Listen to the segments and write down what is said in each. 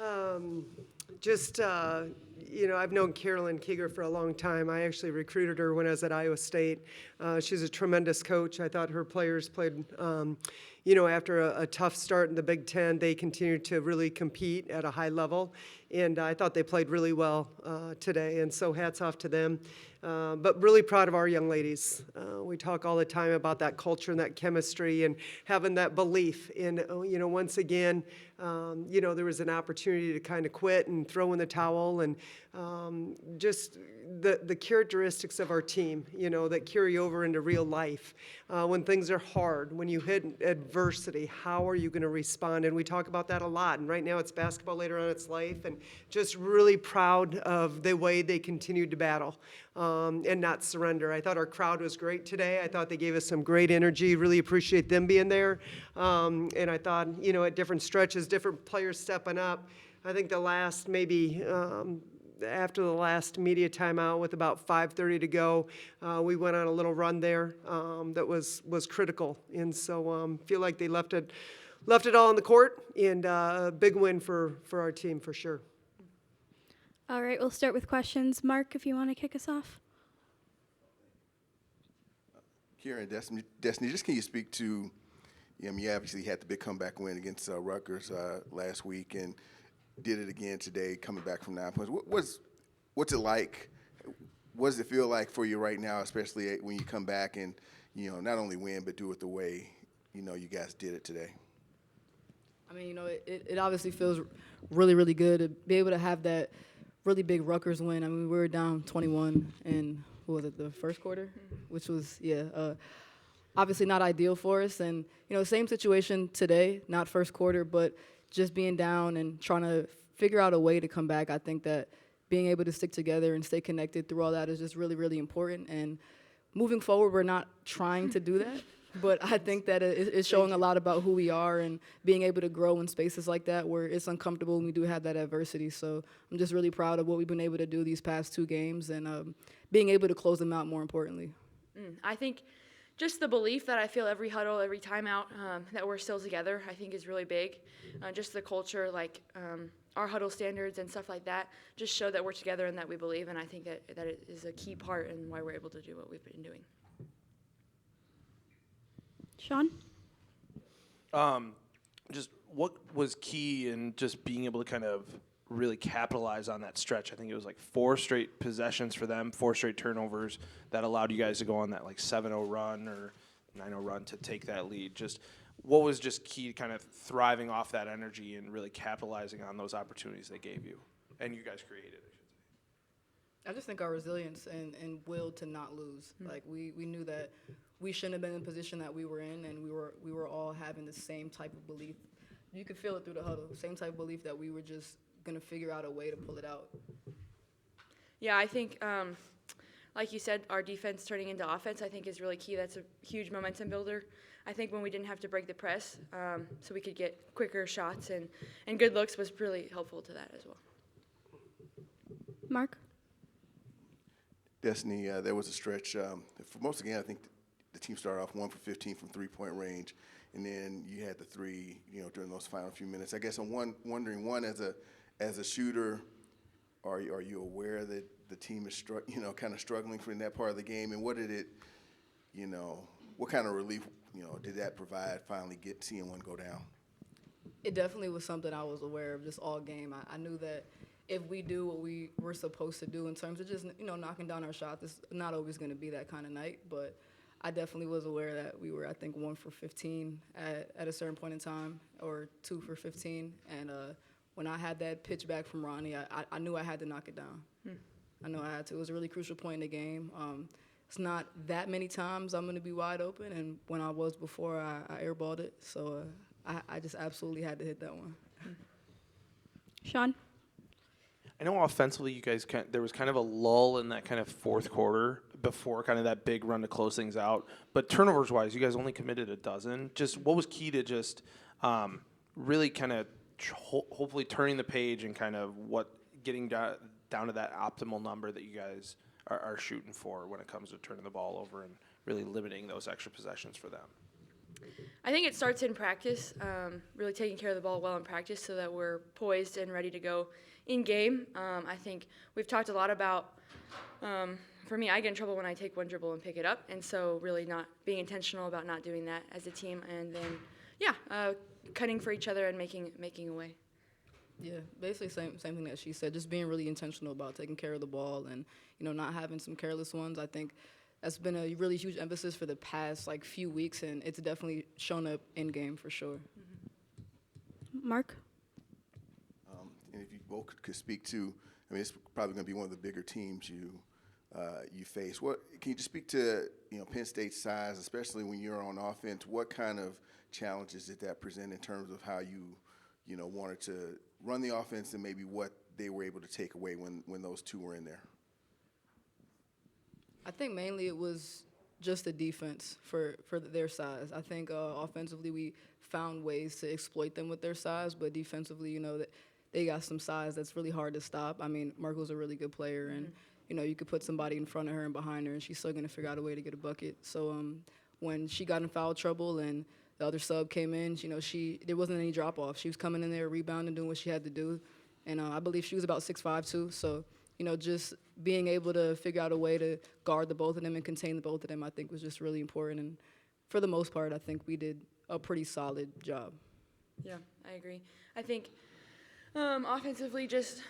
Um, just, I've known Carolyn Keeger for a long time. I actually recruited her when I was at Iowa State. She's a tremendous coach. I thought her players played, after a tough start in the Big Ten, they continued to really compete at a high level. And I thought they played really well today. And so hats off to them. But really proud of our young ladies. We talk all the time about that culture and that chemistry and having that belief in, once again, there was an opportunity to kind of quit and throw in the towel, and just the characteristics of our team, that carry over into real life. When things are hard, when you hit adversity, how are you going to respond? And we talk about that a lot. And right now it's basketball later on in its life, and just really proud of the way they continued to battle and not surrender. I thought our crowd was great today. I thought they gave us some great energy. Really appreciate them being there. And I thought, at different stretches, different players stepping up. I think the last maybe after the last media timeout with about 5:30 to go, we went on a little run there that was critical. And so feel like they left it all on the court, and a big win for our team for sure. All right, we'll start with questions. Mark, if you want to kick us off. Kieran, Destiny, just can you speak to, you obviously had the big comeback win against Rutgers last week and did it again today, coming back from 9 points. What's it like? What does it feel like for you right now, especially when you come back and, not only win, but do it the way, you guys did it today? I mean, it obviously feels really, really good to be able to have that really big Rutgers win. I mean, we were down 21 in, what was it, the first quarter? Which was, obviously not ideal for us. And, same situation today, not first quarter, but just being down and trying to figure out a way to come back. I think that being able to stick together and stay connected through all that is just really, really important. And moving forward, we're not trying to do that. But I think that it's showing a lot about who we are and being able to grow in spaces like that where it's uncomfortable and we do have that adversity. So I'm just really proud of what we've been able to do these past two games and being able to close them out more importantly. I think just the belief that I feel every huddle, every timeout, that we're still together, I think is really big. Just the culture, our huddle standards and stuff like that, just show that we're together and that we believe. And I think that it is a key part in why we're able to do what we've been doing. Sean? Just what was key in just being able to kind of really capitalize on that stretch? I think it was 4 straight possessions for them, 4 straight turnovers that allowed you guys to go on that 7-0 run or 9-0 run to take that lead. Just what was just key to kind of thriving off that energy and really capitalizing on those opportunities they gave you and you guys created, I should say? I just think our resilience and will to not lose. We knew that we shouldn't have been in the position that we were in, and we were all having the same type of belief. You could feel it through the huddle, same type of belief that we were just going to figure out a way to pull it out. Yeah, I think, like you said, our defense turning into offense, I think is really key. That's a huge momentum builder. I think when we didn't have to break the press, so we could get quicker shots and good looks was really helpful to that as well. Mark? Destiny, there was a stretch. For most of the game, I think the team started off 1 for 15 from three-point range, and then you had the three, during those final few minutes. I guess I'm wondering, as a shooter, are you aware that the team is kind of struggling in that part of the game, and what did it, what kind of relief, did that provide finally seeing one go down? It definitely was something I was aware of just all game. I knew that if we do what we were supposed to do in terms of just, knocking down our shots, it's not always going to be that kind of night. But I definitely was aware that we were, I think, 1 for 15 at a certain point in time, or 2 for 15. And when I had that pitch back from Ronnie, I knew I had to knock it down. I knew I had to. It was a really crucial point in the game. It's not that many times I'm going to be wide open, and when I was before, I airballed it. So I just absolutely had to hit that one. Sean? I know offensively you guys there was kind of a lull in that kind of fourth quarter before kind of that big run to close things out. But turnovers-wise, you guys only committed a dozen. Just what was key to just really kind of hopefully turning the page and kind of getting down to that optimal number that you guys are shooting for when it comes to turning the ball over and really limiting those extra possessions for them? I think it starts in practice, really taking care of the ball well in practice so that we're poised and ready to go in game. I think we've talked a lot about, for me, I get in trouble when I take one dribble and pick it up, and so really not being intentional about not doing that as a team, and then, cutting for each other and making a way. Yeah, basically same thing that she said. Just being really intentional about taking care of the ball and not having some careless ones. I think that's been a really huge emphasis for the past few weeks, and it's definitely shown up in game for sure. Mark? And if you both could speak to, I mean, it's probably going to be one of the bigger teams you face. What can you just speak to? Penn State's size, especially when you're on offense. What kind of challenges did that present in terms of how you wanted to run the offense, and maybe what they were able to take away when those two were in there? I think mainly it was just the defense for their size. I think offensively we found ways to exploit them with their size, but defensively, that they got some size that's really hard to stop. I mean, Markle's a really good player, and you could put somebody in front of her and behind her, and she's still gonna figure out a way to get a bucket. So when she got in foul trouble and the other sub came in, there wasn't any drop off. She was coming in there, rebounding, doing what she had to do, and I believe she was about 6'5" too. So just being able to figure out a way to guard the both of them and contain the both of them, I think was just really important. And for the most part, I think we did a pretty solid job. Yeah, I agree. I think offensively, just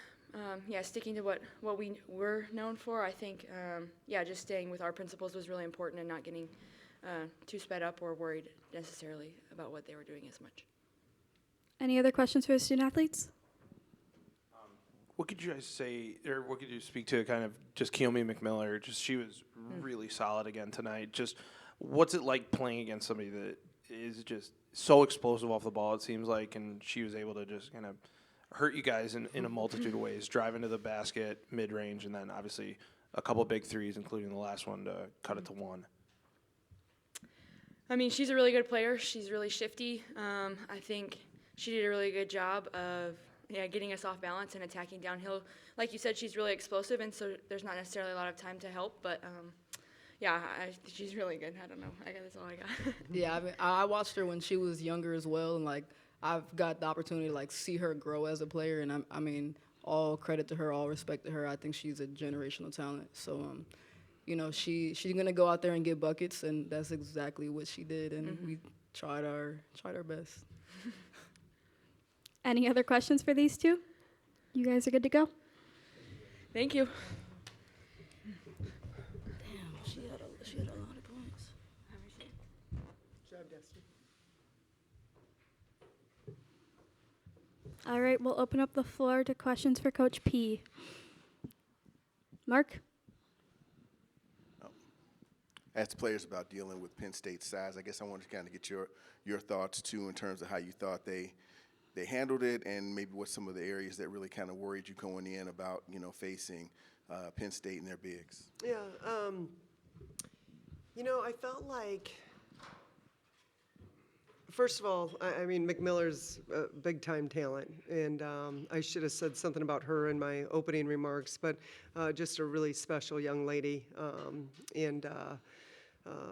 sticking to what we were known for. I think just staying with our principles was really important and not getting too sped up or worried necessarily about what they were doing as much. Any other questions for the student athletes? What could you guys say, or what could you speak to kind of just Keomi McMiller? Just she was really solid again tonight. Just what's it like playing against somebody that is just so explosive off the ball, it seems like, and she was able to just kind of hurt you guys in a multitude of ways, drive into the basket, mid-range, and then obviously a couple big threes, including the last one to cut it to one. I mean, she's a really good player. She's really shifty. I think she did a really good job of getting us off balance and attacking downhill. Like you said, she's really explosive, and so there's not necessarily a lot of time to help. But she's really good. I don't know. That's all I got. Yeah, I mean, I watched her when she was younger as well, and I've got the opportunity to see her grow as a player, and I mean, all credit to her, all respect to her. I think she's a generational talent. So, she's gonna go out there and get buckets, and that's exactly what she did, and we tried our best. Any other questions for these two? You guys are good to go? Thank you. Damn, she had a lot of points. Good job, Destiny. All right, we'll open up the floor to questions for Coach P. Mark? Asked the players about dealing with Penn State's size. I guess I wanted to kind of get your thoughts too in terms of how you thought they handled it, and maybe what some of the areas that really kind of worried you going in about facing Penn State and their bigs. Yeah, I felt like, first of all, I mean, McMiller's a big-time talent, and I should have said something about her in my opening remarks, but just a really special young lady, and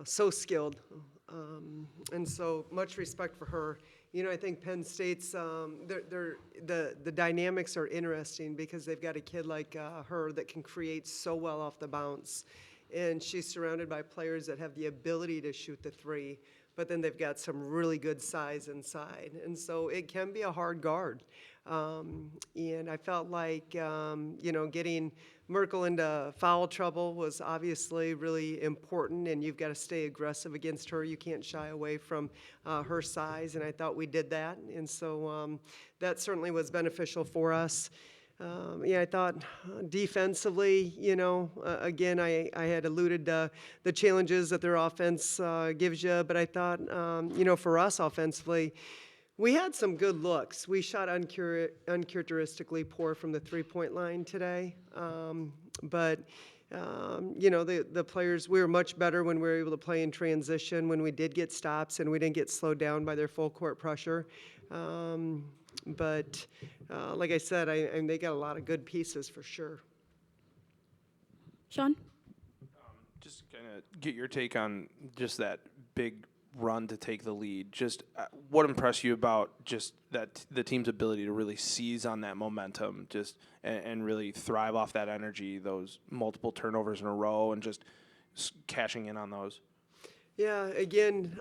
so skilled, and so much respect for her. I think Penn State's, the dynamics are interesting because they've got a kid like her that can create so well off the bounce. And she's surrounded by players that have the ability to shoot the three, but then they've got some really good size inside. And so it can be a hard guard. And I felt like, getting Merkel into foul trouble was obviously really important, and you've got to stay aggressive against her. You can't shy away from her size, and I thought we did that. And so that certainly was beneficial for us. I thought defensively, again, I had alluded to the challenges that their offense gives you, but I thought, for us offensively, we had some good looks. We shot uncharacteristically poor from the three-point line today. But the players, we were much better when we were able to play in transition, when we did get stops and we didn't get slowed down by their full court pressure. But like I said, they got a lot of good pieces for sure. Sean? Just kind of get your take on just that big run to take the lead. Just what impressed you about just that the team's ability to really seize on that momentum, just and really thrive off that energy, those multiple turnovers in a row, and just cashing in on those? Yeah, again,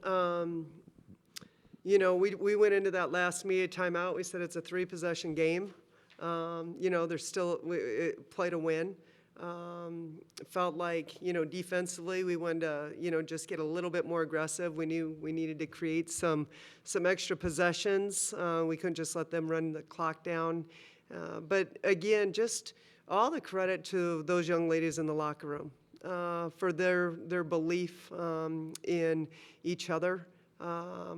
we went into that last media timeout. We said it's a 3-possession game. There's still play to win. Felt like, defensively we wanted to, just get a little bit more aggressive. We knew we needed to create some extra possessions. We couldn't just let them run the clock down. But again, just all the credit to those young ladies in the locker room for their belief in each other.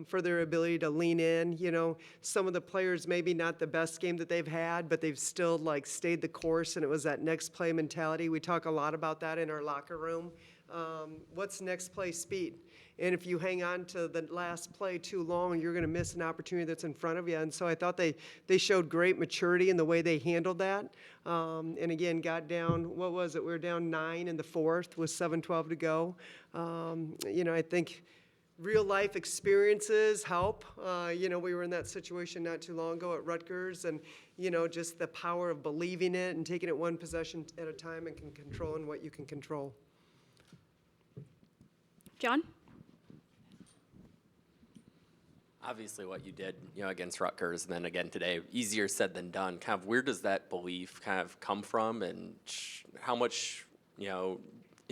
For their ability to lean in. Some of the players maybe not the best game that they've had, but they've still stayed the course, and it was that next play mentality. We talk a lot about that in our locker room. What's next play speed? And if you hang on to the last play too long, you're going to miss an opportunity that's in front of you. And so I thought they showed great maturity in the way they handled that. And again, got down, what was it? We were down 9 in the fourth with 7:12 to go. I think real life experiences help. We were in that situation not too long ago at Rutgers, and just the power of believing it and taking it one possession at a time and controlling what you can control. John? Obviously, what you did, against Rutgers, and then again today, easier said than done. Kind of, where does that belief kind of come from, and how much,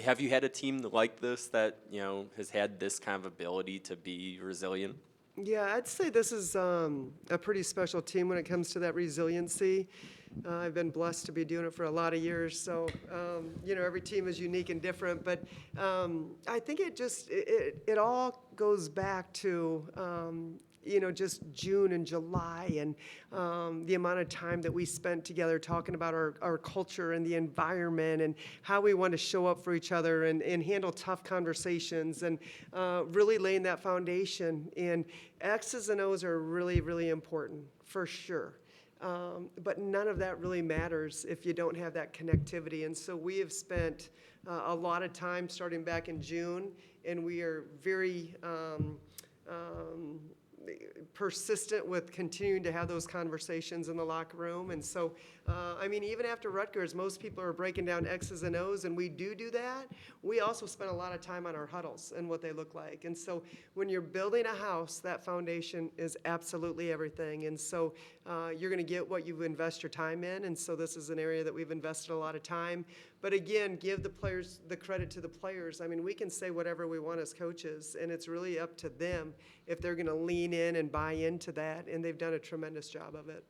have you had a team like this that, has had this kind of ability to be resilient? Yeah, I'd say this is a pretty special team when it comes to that resiliency. I've been blessed to be doing it for a lot of years, so every team is unique and different. But I think it all goes back to just June and July, and the amount of time that we spent together talking about our culture and the environment and how we want to show up for each other and handle tough conversations, and really laying that foundation. And X's and O's are really, really important, for sure. But none of that really matters if you don't have that connectivity. And so we have spent a lot of time starting back in June, and we are very persistent with continuing to have those conversations in the locker room. And so, even after Rutgers, most people are breaking down X's and O's, and we do that. We also spend a lot of time on our huddles and what they look like. And so when you're building a house, that foundation is absolutely everything. And so you're going to get what you invest your time in. And so this is an area that we've invested a lot of time. But again, give the players the credit to the players. We can say whatever we want as coaches, and it's really up to them if they're going to lean in and buy into that, and they've done a tremendous job of it.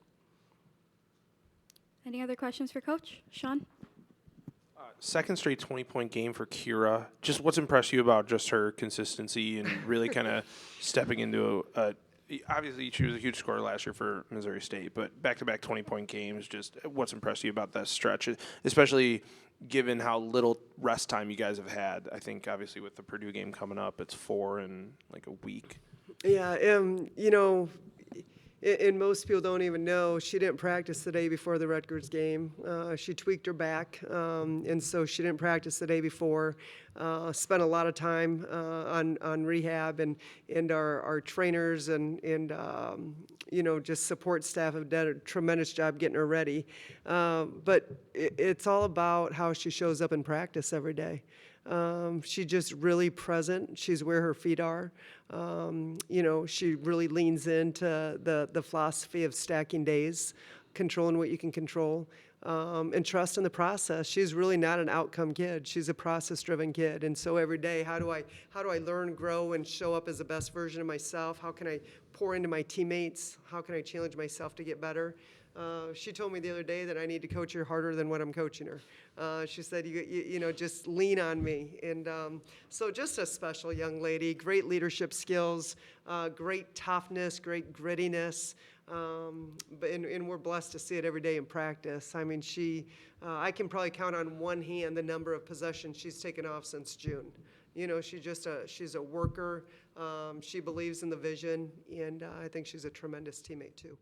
Any other questions for Coach? Sean? Second straight 20-point game for Kira. Just what's impressed you about just her consistency and really kind of stepping into obviously she was a huge scorer last year for Missouri State, but back-to-back 20-point games, just what's impressed you about that stretch, especially given how little rest time you guys have had? I think obviously with the Purdue game coming up, it's 4 in like a week. Yeah, and most people don't even know, she didn't practice the day before the Rutgers game. She tweaked her back, and so she didn't practice the day before. Spent a lot of time on rehab, and our trainers and just support staff have done a tremendous job getting her ready. But it's all about how she shows up in practice every day. She's just really present. She's where her feet are. She really leans into the philosophy of stacking days, controlling what you can control, and trust in the process. She's really not an outcome kid. She's a process-driven kid. And so every day, how do I learn, grow, and show up as the best version of myself? How can I pour into my teammates? How can I challenge myself to get better? She told me the other day that I need to coach her harder than what I'm coaching her. She said, just lean on me. And so just a special young lady, great leadership skills, great toughness, great grittiness. And we're blessed to see it every day in practice. I can probably count on one hand the number of possessions she's taken off since June. She's a worker. She believes in the vision, and I think she's a tremendous teammate too.